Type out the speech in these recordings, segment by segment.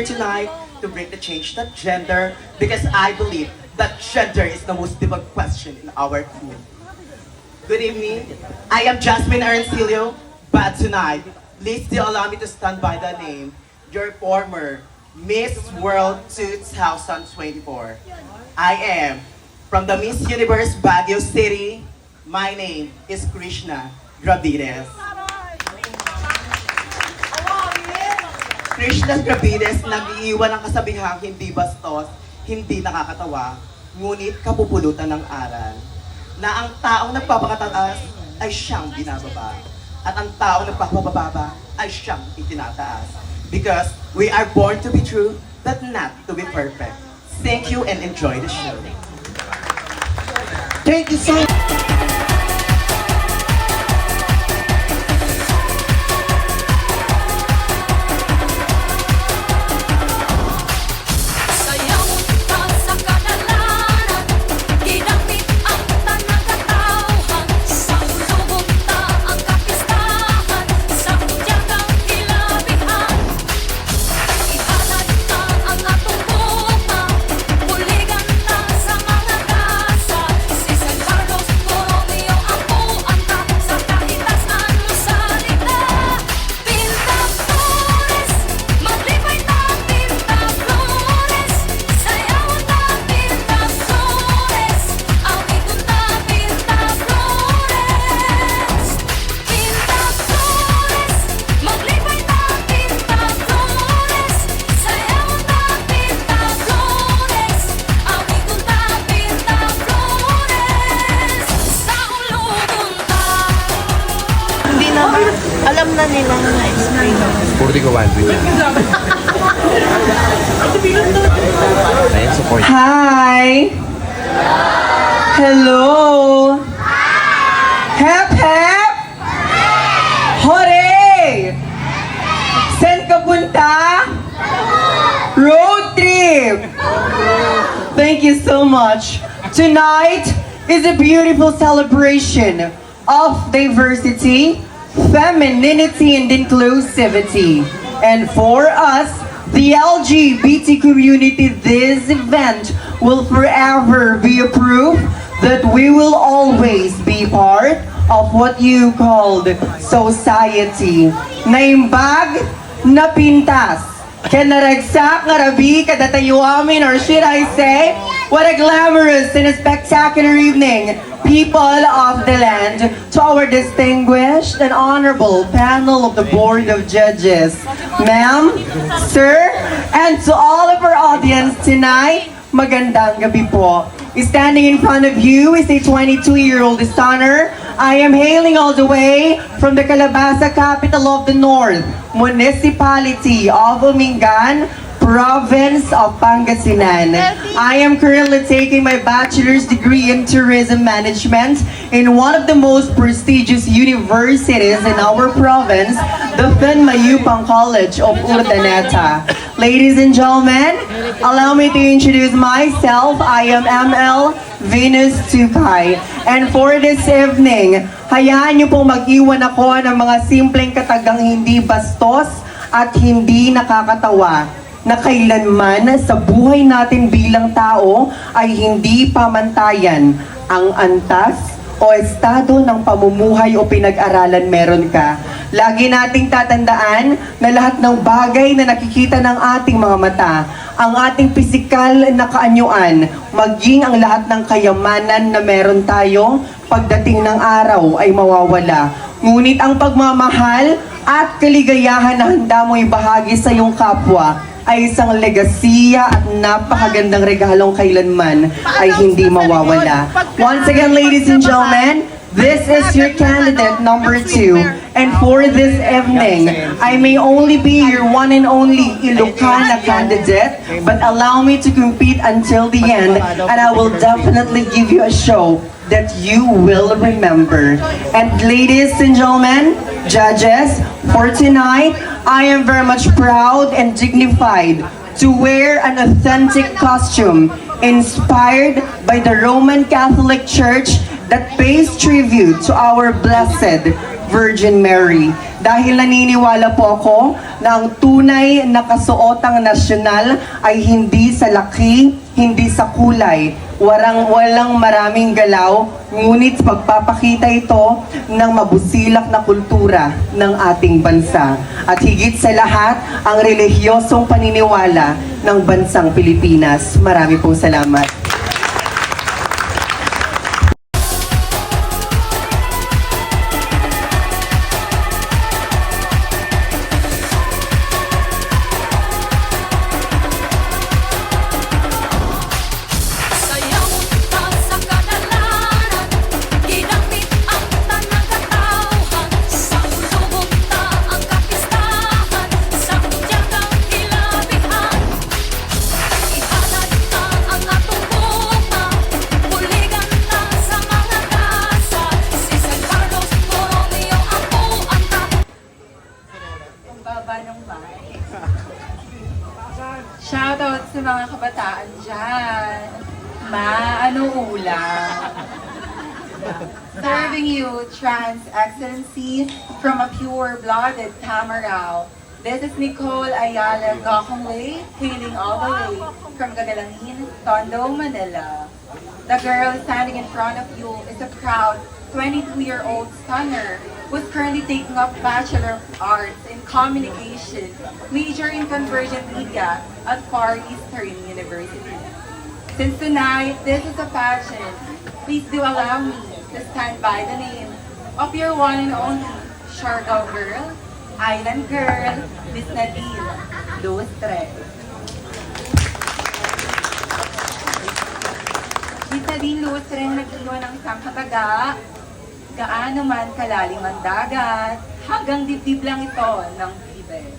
tonight to bring the change that gender because I believe that gender is the most difficult question in our crew. Good evening. I am Jasmine Arancilio, but tonight, please still allow me to stand by the name, your former Miss World 2024. I am from the Miss Universe Baguio City. My name is Krishna Gravides. Krishna Gravides, nag-iiwan ng kasabihang hindi bastos, hindi nakakatawa, ngunit kapupulutan ng aral. Na ang taong nagpapakataas ay siyang binababa. At ang taong nagpapababa ay siyang itinataas. Because we are born to be true, but not to be perfect. Thank you and enjoy the show. Thank you so much. Alam na nilang na-explain. Puro di ko one week. Ayan, support. Hi! Hello! Hep hep! Hooray! Saan ka punta? Road trip! Thank you so much. Tonight is a beautiful celebration of diversity, femininity, and inclusivity. And for us, the LGBT community, this event will forever be a proof that we will always be part of what you called society. Naimbag na pintas. Kanaragsak nga rabi kadatayo amin, or should I say, what a glamorous and a spectacular evening, people of the land, to our distinguished and honorable panel of the Board of Judges, ma'am, sir, and to all of our audience tonight, magandang gabi po. Standing in front of you is a 22-year-old stunner. I am hailing all the way from the Calabasa, capital of the North, Municipality of Umingan, Province of Pangasinan. I am currently taking my bachelor's degree in tourism management in one of the most prestigious universities in our province, the Mayupang College of Urdaneta. Ladies and gentlemen, allow me to introduce myself. I am ML Venus Tukay. And for this evening, hayaan niyo pong mag-iwan ako ng mga simpleng katagang hindi bastos at hindi nakakatawa, na kailanman sa buhay natin bilang tao ay hindi pamantayan ang antas o estado ng pamumuhay o pinag-aralan meron ka. Lagi nating tatandaan na lahat ng bagay na nakikita ng ating mga mata, ang ating pisikal na kaanyuan, maging ang lahat ng kayamanan na meron tayo, pagdating ng araw ay mawawala. Ngunit ang pagmamahal at kaligayahan na handa mo ibahagi sa iyong kapwa ay isang legasiya at napakagandang regalong kailanman ay hindi mawawala. Once again, ladies and gentlemen, this is your candidate number 2. And for this evening, I may only be your one and only Ilocana candidate, but allow me to compete until the end, and I will definitely give you a show that you will remember. And ladies and gentlemen, judges, for tonight, I am very much proud and dignified to wear an authentic costume inspired by the Roman Catholic Church that pays tribute to our Blessed Virgin Mary. Dahil naniniwala po ako na ang tunay na kasuotang nasyonal ay hindi sa laki, hindi sa kulay, walang maraming galaw, ngunit pagpapakita ito ng mabusilak na kultura ng ating bansa. At higit sa lahat, ang relihiyosong paniniwala ng bansang Pilipinas. Marami pong salamat. Sayaw ta sa kadalanan, ginamit ang tanang katawhan. Sa ulubog ta ang kapistahan, sa tiyagang hilabihan. Ihalad ta ang atong bunga, buligan ta sa mga tasa. Si San Carlos Borromeo ang buwan ta. Ang baba ng mic. Shoutout sa mga kabataan dyan. Ma, ano ulam? Serving you Trans Excellency from a pure-blooded Tamarao. This is Nicole Ayala Gokongwei, hailing all the way from Gagalangin, Tondo, Manila. The girl standing in front of you is a proud 22-year-old stunner who's currently taking up Bachelor of Arts in Communication, major in Convergent Media at Far Eastern University. Since tonight, this is a pageant, please do allow me to stand by the name of your one and only Siargao girl, Island girl, Miss Nadine Lustre. Miss Nadine Lustre ang nag-iwan ng isang kataga, gaano man kalalim ang dagat, hanggang dibdib lang ito ng Tibet.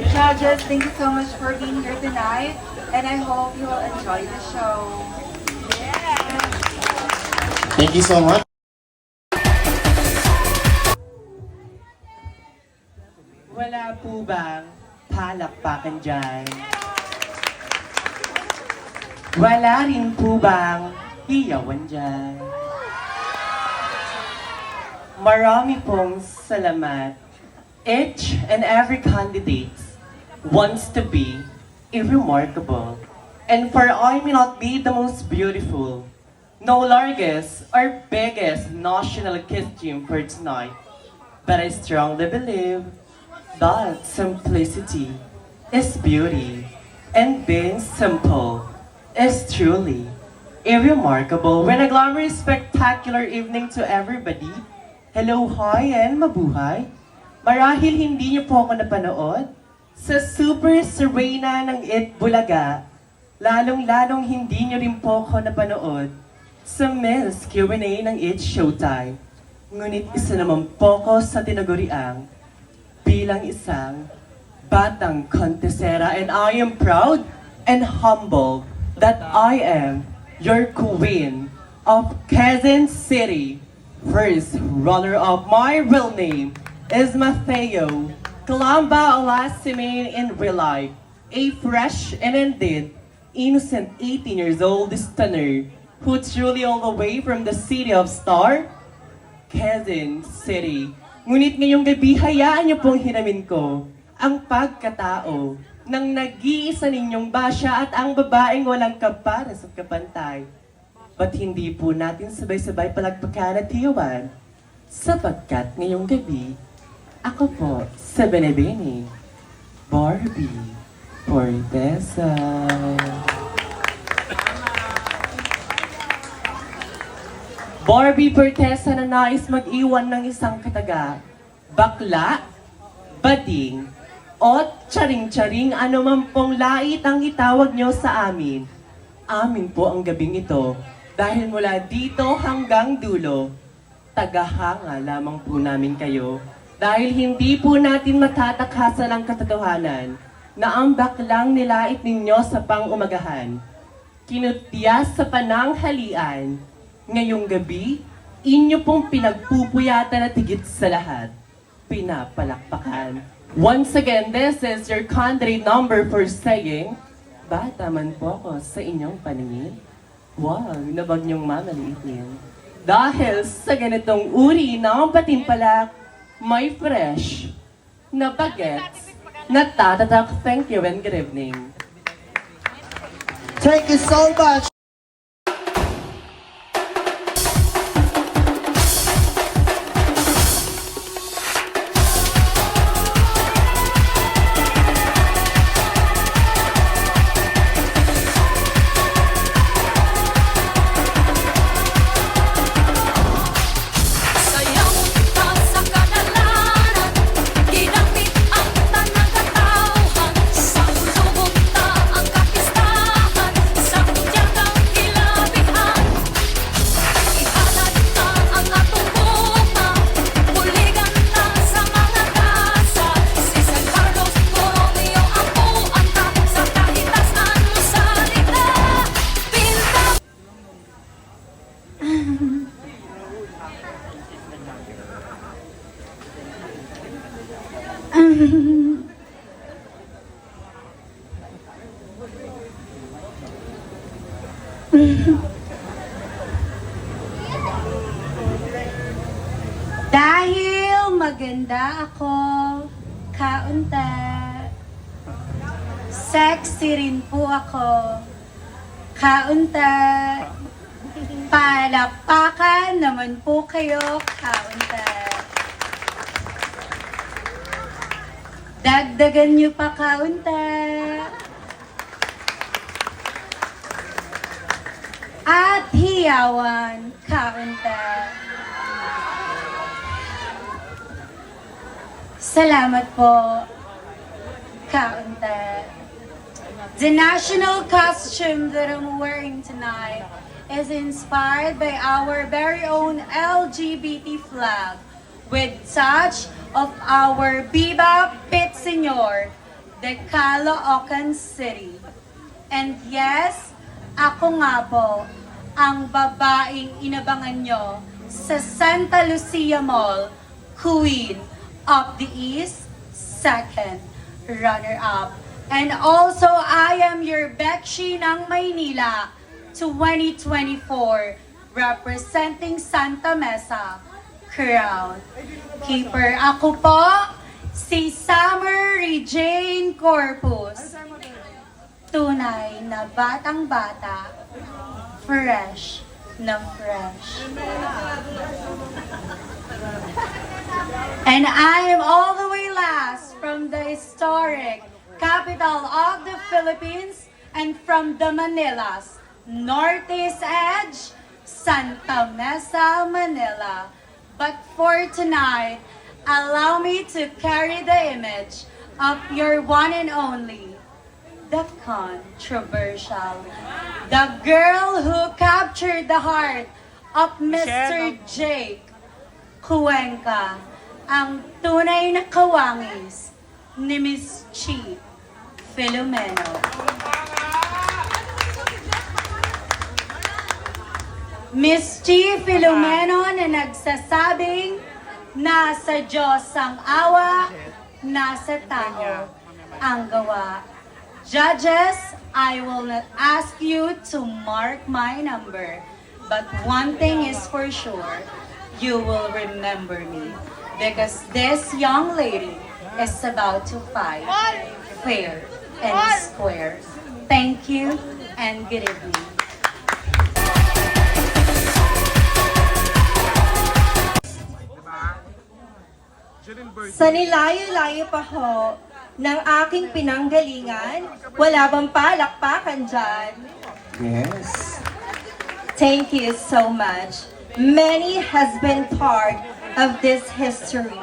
Judges, thank you so much for being here tonight, and I hope you will enjoy the show. Thank you so much. Wala po bang palakpakan dyan? Wala rin po bang hiyawan dyan? Marami pong salamat. Each and every candidate wants to be irremarkable. And for I may not be the most beautiful, no largest or biggest national costume for tonight, but I strongly believe that simplicity is beauty, and being simple is truly irremarkable. When a glamorous, spectacular evening to everybody. Hello, hi, and mabuhay. Marahil hindi niyo po ako napanood sa Super Serena ng It Bulaga. Lalong-lalong hindi niyo rin po ako napanood sa Miss Q&A ng It Showtime. Ngunit isa naman po ko sa tinaguriang bilang isang batang kontesera, and I am proud and humble that I am your queen of Quezon City. First runner-up, my real name is Mateo Calamba Olasimain in real life. A fresh and indeed innocent 18 years old stunner who truly all the way from the city of Star, Quezon City. Ngunit ngayong gabi, hayaan niyo pong hinamin ko ang pagkatao ng nag-iisa ninyong basya at ang babaeng walang kapares at kapantay. Ba't hindi po natin sabay-sabay palagpakan at hiyawan? Sapagkat ngayong gabi, ako po sa Benebene, Barbie Fortesa. Barbie Fortesa na nais mag-iwan ng isang kataga, bakla, bading, o tsaring-tsaring anuman pong lait ang itawag nyo sa amin. Amin po ang gabing ito dahil mula dito hanggang dulo, tagahanga lamang po namin kayo dahil hindi po natin matatakasan ang katotohanan na ang baklang nilait ninyo sa pang-umagahan. Kinutyas sa pananghalian, ngayong gabi, inyo pong pinagpupuyatan at higit sa lahat, pinapalakpakan. Once again, this is your candidate number for saying, bata man po ako sa inyong paningin. Wow, na wag niyong mamaliitin. Dahil sa ganitong uri ng patimpalak, may fresh na bagets na tatatak. Thank you and good evening. Thank you so much. Sayaw ta sa kadalanan, ginamit ang tanang katawhan. Sa ulubog ta ang kapistahan, sa tiyagang hilabihan. Ihalad ta ang atong bunga, buligan ta sa mga kasa. Si San Carlos Borromeo ang buwan ta, sa kahitasan mo salita. Pinta Dahil maganda ako, kaunta. Sexy rin po ako, kaunta. Palakpakan naman po kayo, kaunta. Dagdagan niyo pa, kaunta. At hiyawan, kaunta. Salamat po, kaunta. The national costume that I'm wearing tonight is inspired by our very own LGBT flag with touch of our Viva Pit Señor, the Caloocan City. And yes, ako nga po ang babaeng inabangan nyo sa Santa Lucia Mall, Queen of the East, second runner-up. And also, I am your Bekshi ng Maynila 2024, representing Santa Mesa, Crown Keeper. Ako po, si Summer Jane Corpus. Tunay na batang-bata, fresh na fresh. And I am all the way last from the historic capital of the Philippines and from the Manila's northeast edge, Santa Mesa, Manila. But for tonight, allow me to carry the image of your one and only, the controversial, the girl who captured the heart of Mr. Jake Cuenca, ang tunay na kawangis ni Miss Chi Filomeno. Miss Chi Filomeno na nagsasabing nasa Diyos ang awa, nasa tao ang gawa. Judges, I will not ask you to mark my number, but one thing is for sure, you will remember me, because this young lady is about to fight fair and square. Thank you and good evening. Sa nilayo-layo pa ho ng aking pinanggalingan, wala bang palakpakan dyan? Yes. Thank you so much. Many has been part of this history,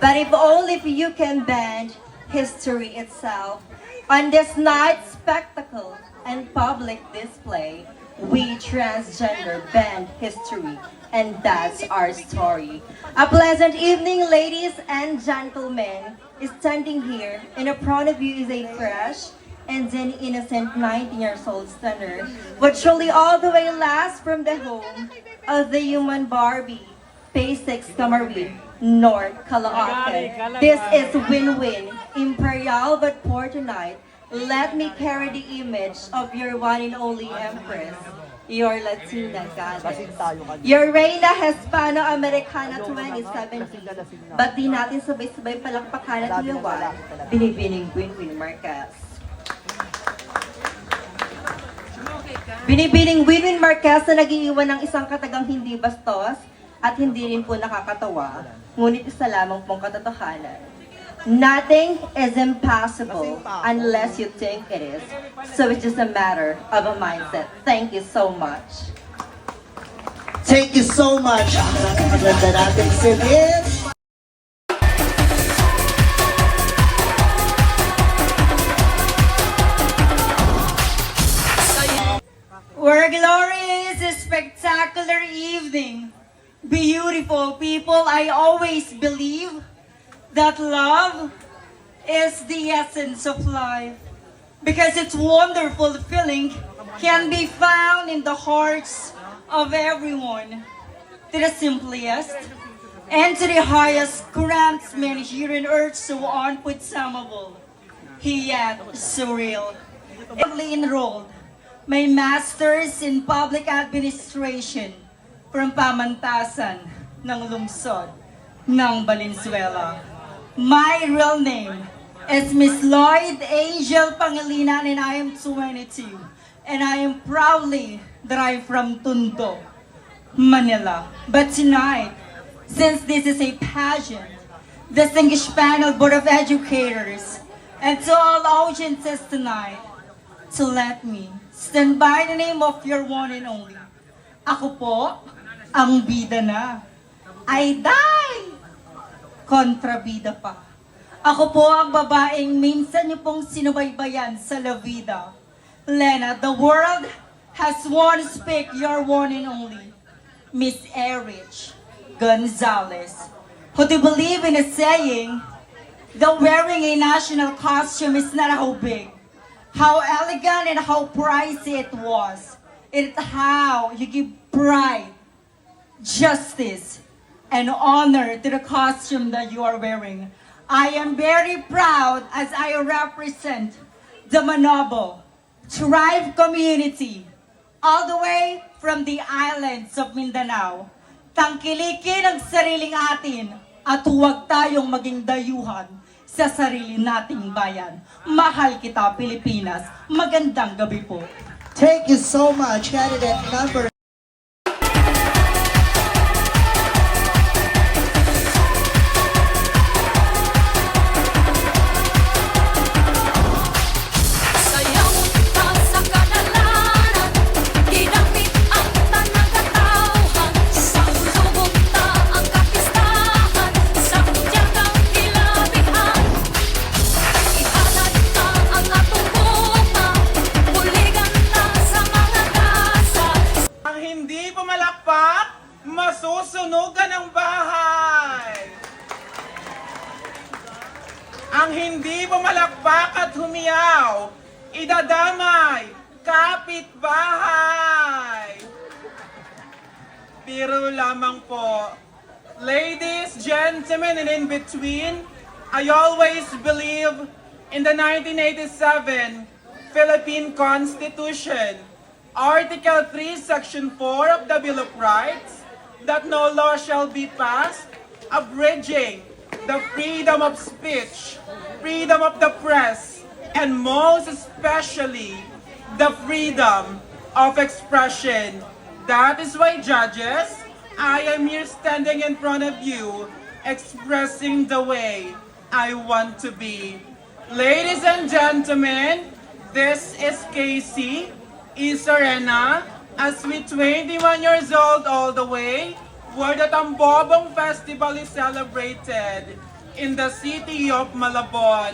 but if only if you can bend history itself. On this night's spectacle and public display, we transgender bend history, and that's our story. A pleasant evening, ladies and gentlemen. Standing here in front of you is a fresh and an innocent 19 years old stunner, but truly all the way last from the home of the human Barbie, P6 Camarine, North Caloocan. This is win-win, imperial, but for tonight, let me carry the image of your one and only Empress, your Latina goddess, your Reina Hispano-Americana 2017. Ba't di natin sabay-sabay palakpakan at liwan, Binibining Winwin Marquez. Binibining Winwin Marquez na nag-iiwan ng isang katagang hindi bastos at hindi rin po nakakatawa, ngunit isa lamang pong katotohanan. Nothing is impossible unless you think it is. So it's just a matter of a mindset. Thank you so much. Thank you so much. Ang napakaganda natin si Vince. We're glorious, a spectacular evening. Beautiful people, I always believe that love is the essence of life. Because its wonderful feeling can be found in the hearts of everyone. To the simplest and to the highest grants men here on earth so unfathomable, yet surreal. Heavily enrolled, my master's in public administration from Pamantasan ng lungsod ng Valenzuela. My real name is Miss Lloyd Angel Pangilinan and I am 22 and I am proudly derived from Tondo, Manila. But tonight, since this is a pageant, distinguished panel Board of Educators, and to all audiences tonight, to let me stand by the name of your one and only. Ako po, ang bida na. Ay die! Kontrabida pa. Ako po ang babaeng minsan niyo pong sinubaybayan sa La Vida. Lena, the world has one speak your one and only. Miss Erich Gonzalez, who do believe in a saying that wearing a national costume is not how big, how elegant and how pricey it was. It's how you give pride, justice, and honor to the costume that you are wearing. I am very proud as I represent the Manobo tribe community, all the way from the islands of Mindanao. Tangkilikin ang sariling atin at huwag tayong maging dayuhan sa sarili nating bayan. Mahal kita, Pilipinas. Magandang gabi po. Thank you so much, candidate number Sayaw ka sa kadalanan, ginamit ang tanang katawhan. Sa ulubog ta ang kapistahan, sa kutyagang hilabihan. Ihalad ka ang atong buka, buligan ta sa mga gasa. Ang hindi pumalakpak, masusunugan ang bahay. Ang hindi pumalakpak at humiyaw, idadamay, kapitbahay. Biro lamang po. Ladies, gentlemen, and in between, I always believe in the 1987 Philippine Constitution, Article 3, Section 4 of the Bill of Rights, that no law shall be passed abridging the freedom of speech, freedom of the press, and most especially the freedom of expression. That is why, judges, I am here standing in front of you, expressing the way I want to be. Ladies and gentlemen, this is Casey Isarena, a sweet 21 years old all the way, where the Tambobong Festival is celebrated in the city of Malabon.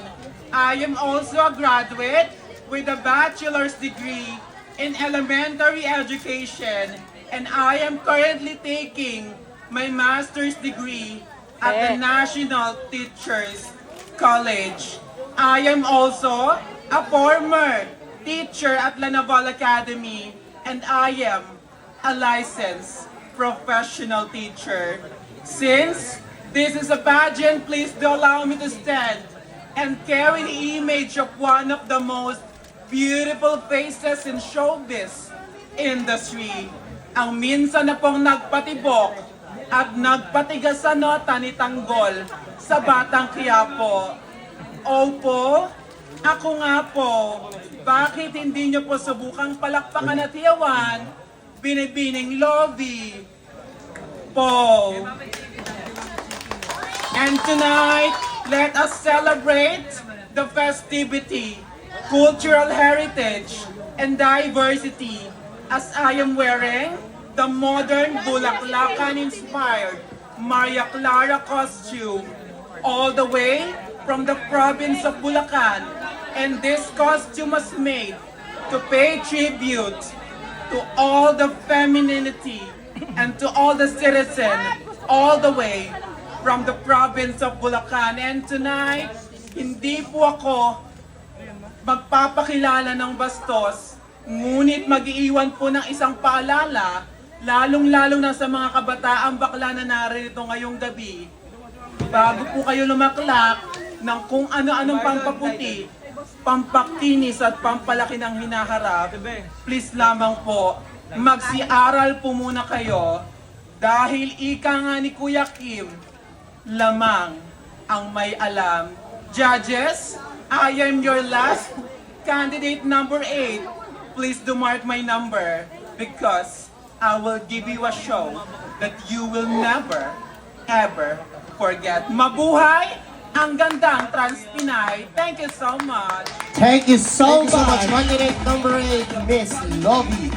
I am also a graduate with a bachelor's degree in elementary education, and I am currently taking my master's degree at the National Teachers College. I am also a former teacher at La Naval Academy, and I am a licensed professional teacher. Since this is a pageant, please do allow me to stand and carry the image of one of the most beautiful faces in showbiz, industry ang minsan na pong nagpatibok at nagpatigas sa nota ni Tanggol sa Batang Quiapo. Opo, ako nga po. Bakit hindi nyo po subukang palakpakan at hiyawan? Binibining Lovey po. And tonight, let us celebrate the festivity, cultural heritage, and diversity as I am wearing the modern Bulaklakan-inspired Maria Clara costume all the way from the province of Bulacan. And this costume was made to pay tribute to all the femininity and to all the citizens all the way from the province of Bulacan. And tonight, hindi po ako magpapakilala ng bastos, ngunit mag-iiwan po ng isang paalala, lalong-lalo na sa mga kabataang bakla na narito ngayong gabi, bago po kayo lumaklak ng kung ano-anong pampaputi, pampakinis at pampalaki ng hinaharap, please lamang po, magsiaral po muna kayo dahil ika nga ni Kuya Kim, lamang ang may alam. Judges, I am your last candidate number 8. Please do mark my number because I will give you a show that you will never, ever forget. Mabuhay ang gandang Trans-Pinay. Thank you so much. Thank you so much. Candidate number 8, Miss Lovey.